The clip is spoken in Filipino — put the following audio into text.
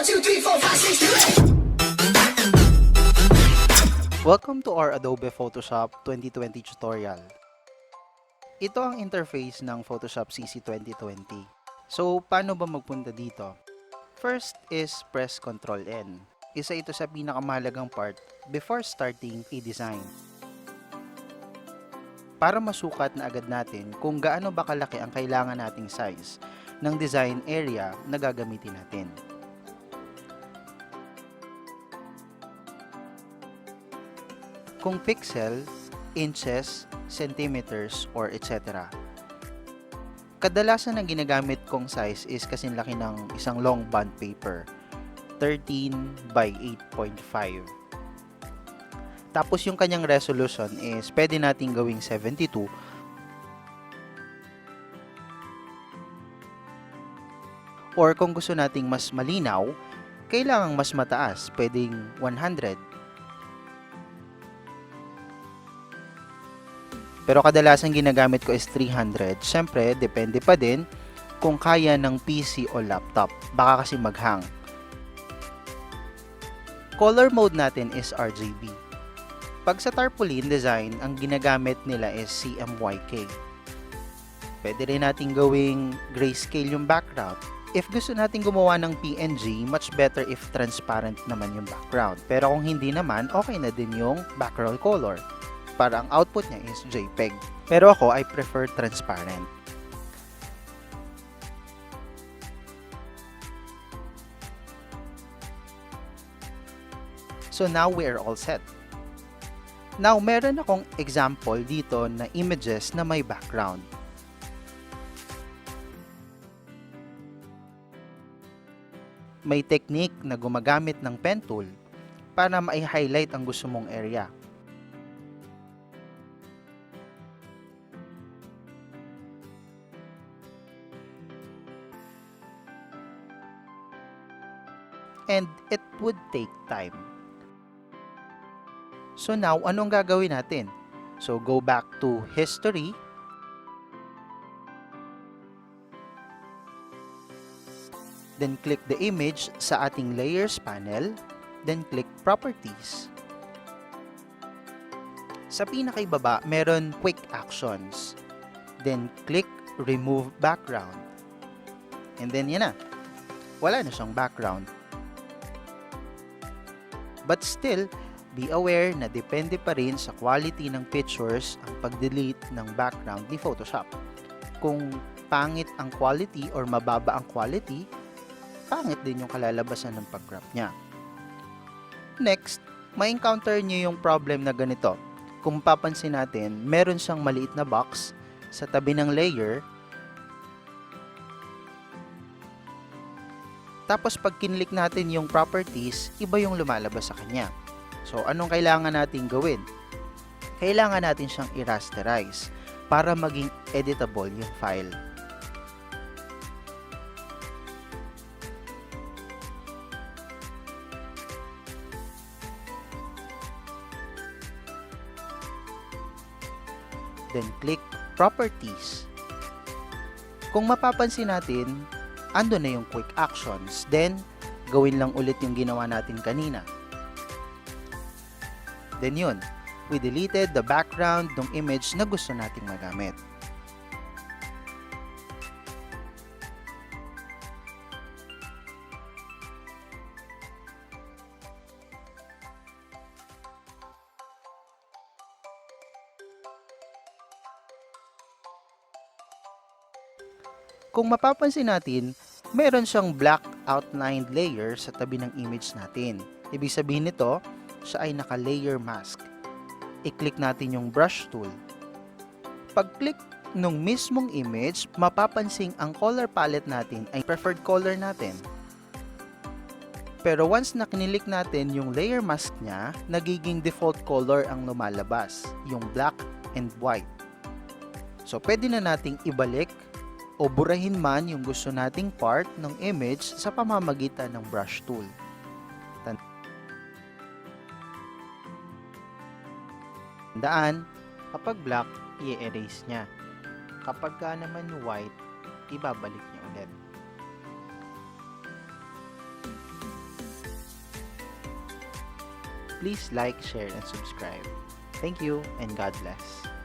2, 3, 4, 5, 6, 2, 8. Welcome to our Adobe Photoshop 2020 tutorial. Ito ang interface ng Photoshop CC 2020. So, paano ba magpunta dito? First is press Ctrl N. Isa ito sa pinakamahalagang part before starting a design. Para masukat na agad natin kung gaano ba kalaki ang kailangan nating size ng design area na gagamitin natin. Kung pixel, inches, centimeters, or etc. Kadalasan ang ginagamit kong size is kasing laki ng isang long bond paper, 13 by 8.5. Tapos yung kanyang resolution is pwede nating gawing 72 or kung gusto nating mas malinaw, kailangang mas mataas, pwedeng 100. Pero kadalasan ginagamit ko is 300. Siyempre, depende pa din kung kaya ng PC o laptop. Baka kasi maghang. Color mode natin is RGB. Pag sa tarpaulin design, ang ginagamit nila is CMYK. Pwede rin natin gawing grayscale yung background. If gusto natin gumawa ng PNG, much better if transparent naman yung background. Pero kung hindi naman, okay na din yung background color. Para ang output niya is JPEG. Pero ako, I prefer transparent. So now we are all set. Now, meron akong example dito na images na may background. May technique na gumagamit ng pen tool para ma-highlight ang gusto mong area. And it would take time. So now, anong gagawin natin? So go back to History. Then click the image sa ating Layers panel. Then click Properties. Sa pinakaibaba, meron Quick Actions. Then click Remove Background. And then yan na. Wala na siyang background. But still, be aware na depende pa rin sa quality ng pictures ang pag-delete ng background ni Photoshop. Kung pangit ang quality or mababa ang quality, pangit din yung kalalabasan ng pag-crop niya. Next, ma-encounter nyo yung problem na ganito. Kung papansin natin, meron siyang maliit na box sa tabi ng layer. Tapos pag kinlik natin yung properties, iba yung lumalabas sa kanya. So anong kailangan natin gawin? Kailangan natin siyang i-rasterize para maging editable yung file. Then click Properties. Kung mapapansin natin, ando na yung quick actions. Then, gawin lang ulit yung ginawa natin kanina. Then yun, we deleted the background ng image na gusto nating magamit. Kung mapapansin natin, meron siyang black outlined layer sa tabi ng image natin. Ibig sabihin nito, siya ay naka-layer mask. I-click natin yung brush tool. Pag-click nung mismong image, mapapansin ang color palette natin ay preferred color natin. Pero once na kinilik natin yung layer mask niya, nagiging default color ang lumalabas, yung black and white. So pwede na nating ibalik o burahin man yung gusto nating part ng image sa pamamagitan ng brush tool. Tandaan, kapag black, i-erase niya. Kapag naman white, ibabalik niya ulit. please like, share, and subscribe. Thank you, and God bless.